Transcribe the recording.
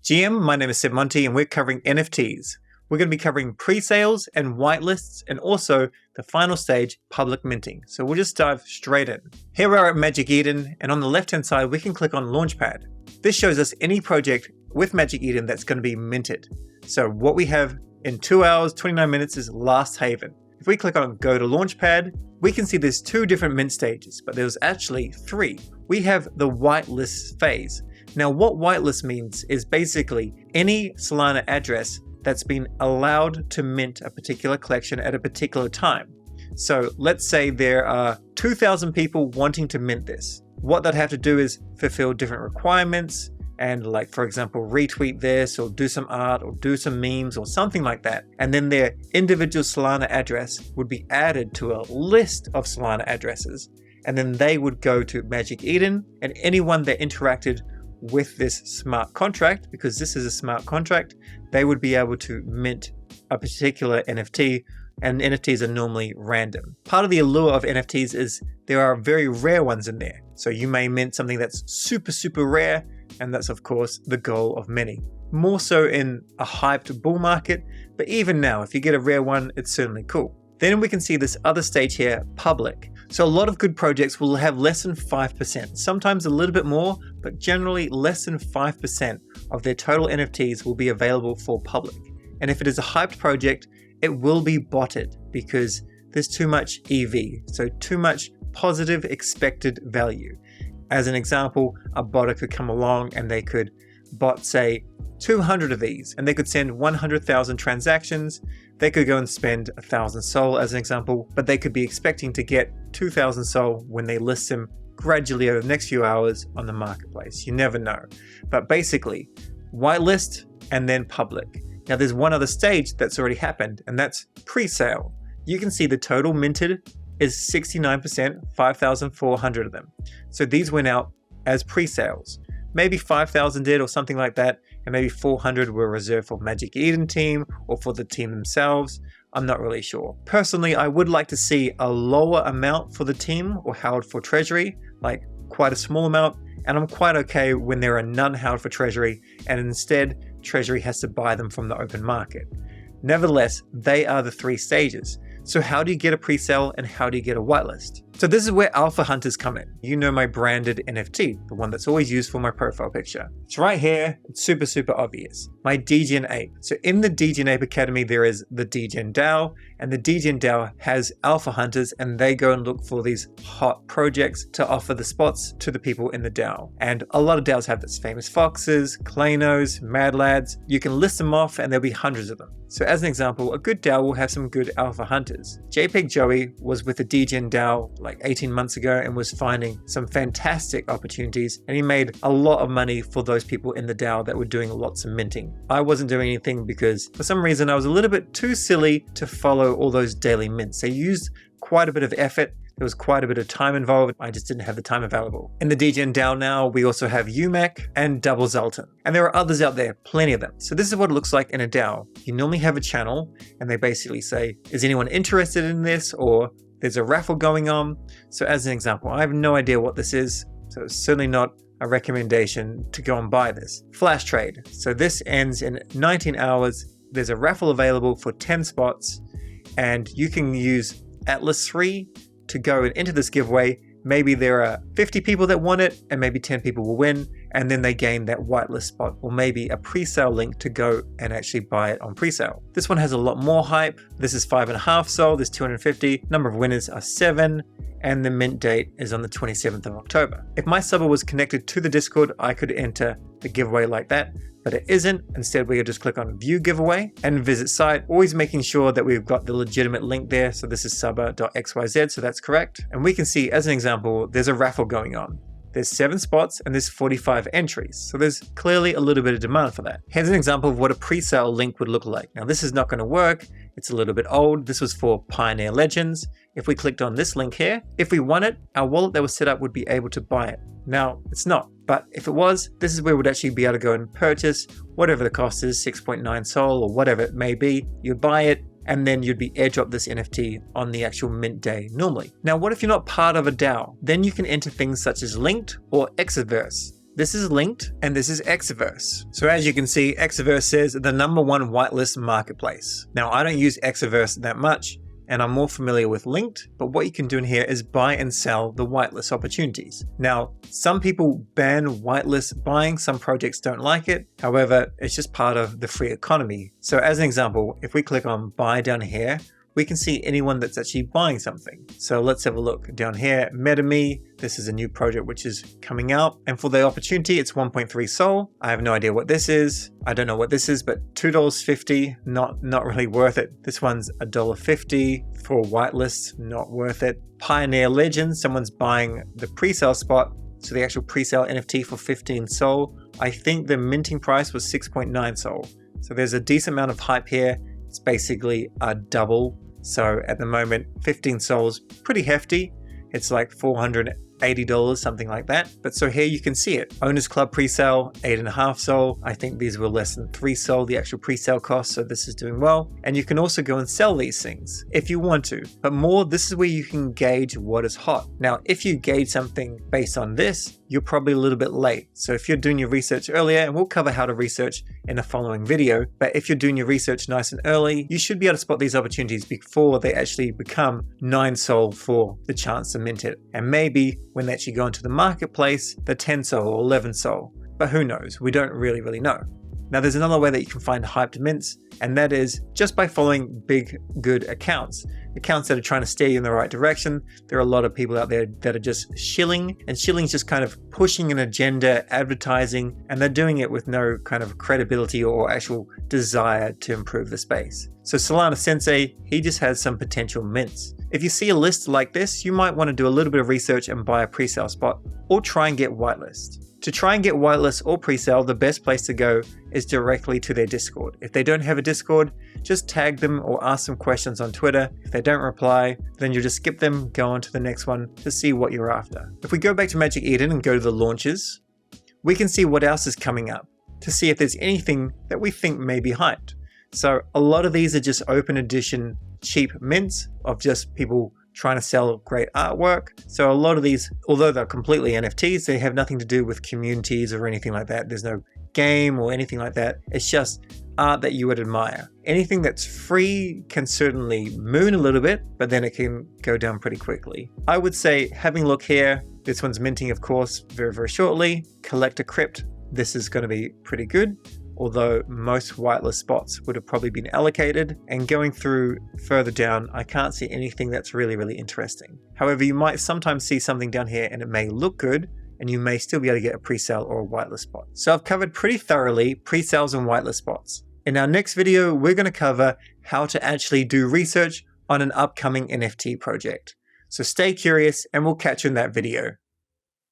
GM, my name is Seb Monty and we're covering NFTs. We're going to be covering pre-sales and whitelists and also the final stage, public minting. So we'll just dive straight in. Here we are at Magic Eden, and on the left-hand side, we can click on Launchpad. This shows us any project with Magic Eden that's going to be minted. So what we have in 2 hours, 29 minutes is Last Haven. If we click on Go to Launchpad, we can see there's 2 different mint stages, but there's actually 3. We have the whitelist phase. Now, what whitelist means is basically any Solana address that's been allowed to mint a particular collection at a particular time. So let's say there are 2,000 people wanting to mint this. What they'd have to do is fulfill different requirements and, like, for example, retweet this or do some art or do some memes or something like that. And then their individual Solana address would be added to a list of Solana addresses. And then they would go to Magic Eden, and anyone that interacted with this smart contract, because this is a smart contract, they would be able to mint a particular NFT, and NFTs are normally random. Part of the allure of NFTs is there are very rare ones in there. So you may mint something that's super rare, and that's of course the goal of many. More so in a hyped bull market, but even now, if you get a rare one, it's certainly cool. Then we can see this other stage here, public. So a lot of good projects will have less than 5%, sometimes a little bit more, but generally less than 5% of their total NFTs will be available for public. And if it is a hyped project, it will be botted because there's too much EV, so too much positive expected value. As an example, a botter could come along and they could bot, say, 200 of these, and they could send 100,000 transactions. They could go and spend 1,000 SOL as an example, but they could be expecting to get 2,000 SOL when they list them gradually over the next few hours on the marketplace. You never know. But basically, whitelist and then public. Now there's one other stage that's already happened, and that's pre-sale. You can see the total minted is 69%, 5,400 of them. So these went out as pre-sales. Maybe 5,000 did or something like that, and maybe 400 were reserved for Magic Eden team or for the team themselves. I'm not really sure. Personally, I would like to see a lower amount for the team or held for treasury, like quite a small amount, and I'm quite okay when there are none held for treasury and instead treasury has to buy them from the open market. Nevertheless, they are the 3 stages. So how do you get a pre-sale and how do you get a whitelist? So this is where alpha hunters come in. You know my branded NFT, the one that's always used for my profile picture. It's right here. It's super obvious. My DGen Ape. So in the DGen Ape Academy, there is the DGen DAO, and the DGen DAO has alpha hunters, and they go and look for these hot projects to offer the spots to the people in the DAO. And a lot of DAOs have this: Famous Foxes, Claynos, Mad Lads. You can list them off and there'll be hundreds of them. So as an example, a good DAO will have some good alpha hunters. JPEG Joey was with the DGen DAO like 18 months ago and was finding some fantastic opportunities, and he made a lot of money for those people in the DAO that were doing lots of minting. I wasn't doing anything because for some reason I was a little bit too silly to follow all those daily mints. They used quite a bit of effort. There was quite a bit of time involved. I just didn't have the time available. In the DGen DAO now, we also have UMAC and Double Zoltan. And there are others out there, plenty of them. So this is what it looks like in a DAO. You normally have a channel and they basically say, is anyone interested in this? Or there's a raffle going on. So as an example, I have no idea what this is. So it's certainly not a recommendation to go and buy this. Flash trade. So this ends in 19 hours. There's a raffle available for 10 spots and you can use Atlas 3 to go and enter this giveaway. Maybe there are 50 people that want it and maybe 10 people will win, and then they gain that whitelist spot or maybe a pre-sale link to go and actually buy it on pre-sale. This one has a lot more hype. This is 5.5 SOL, there's 250. Number of winners are 7, and the mint date is on the 27th of October. If my subber was connected to the Discord, I could enter the giveaway like that, but it isn't. Instead, we just click on view giveaway and visit site, always making sure that we've got the legitimate link there. So this is subber.xyz, so that's correct. And we can see, as an example, there's a raffle going on. There's 7 spots and there's 45 entries. So there's clearly a little bit of demand for that. Here's an example of what a pre-sale link would look like. Now this is not going to work. It's a little bit old. This was for Pioneer Legends. If we clicked on this link here, if we want it, our wallet that was set up would be able to buy it. Now it's not, but if it was, this is where we'd actually be able to go and purchase whatever the cost is, 6.9 SOL or whatever it may be. You'd buy it, and then you'd be airdrop this NFT on the actual mint day normally. Now, what if you're not part of a DAO? Then you can enter things such as Linked or Exaverse. This is linked, and this is Exaverse. So as you can see, Exaverse says the #1 whitelist marketplace. Now, I don't use Exaverse that much, and I'm more familiar with Linked, but what you can do in here is buy and sell the whitelist opportunities. Now, some people ban whitelist buying, some projects don't like it. However, it's just part of the free economy. So as an example, if we click on buy down here, we can see anyone that's actually buying something. So let's have a look down here. MetaMe, this is a new project which is coming out. And for the opportunity, it's 1.3 Sol. I have no idea what this is. I don't know what this is, but $2.50, not really worth it. This one's $1.50 for whitelist, not worth it. Pioneer Legend, someone's buying the pre-sale spot. So the actual pre-sale NFT for 15 Sol. I think the minting price was 6.9 Sol. So there's a decent amount of hype here. It's basically a double. So at the moment, 15 Sol's pretty hefty. It's like $480, something like that. But so here you can see it. Owners Club pre-sale, 8.5 Sol. I think these were less than 3 Sol, the actual pre-sale cost. So this is doing well. And you can also go and sell these things if you want to. But more, this is where you can gauge what is hot. Now, if you gauge something based on this, you're probably a little bit late. So if you're doing your research earlier, and we'll cover how to research in a following video, but if you're doing your research nice and early, you should be able to spot these opportunities before they actually become 9 Sol for the chance to mint it. And maybe when they actually go into the marketplace, the 10 Sol or 11 Sol. But who knows? We don't really know. Now there's another way that you can find hyped mints, and that is just by following big, good accounts that are trying to steer you in the right direction. There are a lot of people out there that are just shilling, and shilling is just kind of pushing an agenda, advertising, and they're doing it with no kind of credibility or actual desire to improve the space. So Solana Sensei, he just has some potential mints. If you see a list like this, you might want to do a little bit of research and buy a pre-sale spot, or try and get whitelist. To try and get whitelist or pre-sale, the best place to go is directly to their Discord. If they don't have a Discord, just tag them or ask them questions on Twitter. If they don't reply, then you just skip them, go on to the next one to see what you're after. If we go back to Magic Eden and go to the launches, we can see what else is coming up to see if there's anything that we think may be hyped. So a lot of these are just open edition cheap mints of just people trying to sell great artwork. So a lot of these, although they're completely NFTs, they have nothing to do with communities or anything like that. There's no game or anything like that. It's just art that you would admire. Anything that's free can certainly moon a little bit, but then it can go down pretty quickly. I would say, having a look here, this one's minting, of course, very shortly. Collector Crypt, this is going to be pretty good, although most whitelist spots would have probably been allocated. And going through further down, I can't see anything that's really interesting. However, you might sometimes see something down here and it may look good, and you may still be able to get a pre-sale or a whitelist spot. So I've covered pretty thoroughly pre-sales and whitelist spots. In our next video, we're going to cover how to actually do research on an upcoming NFT project. So stay curious, and we'll catch you in that video.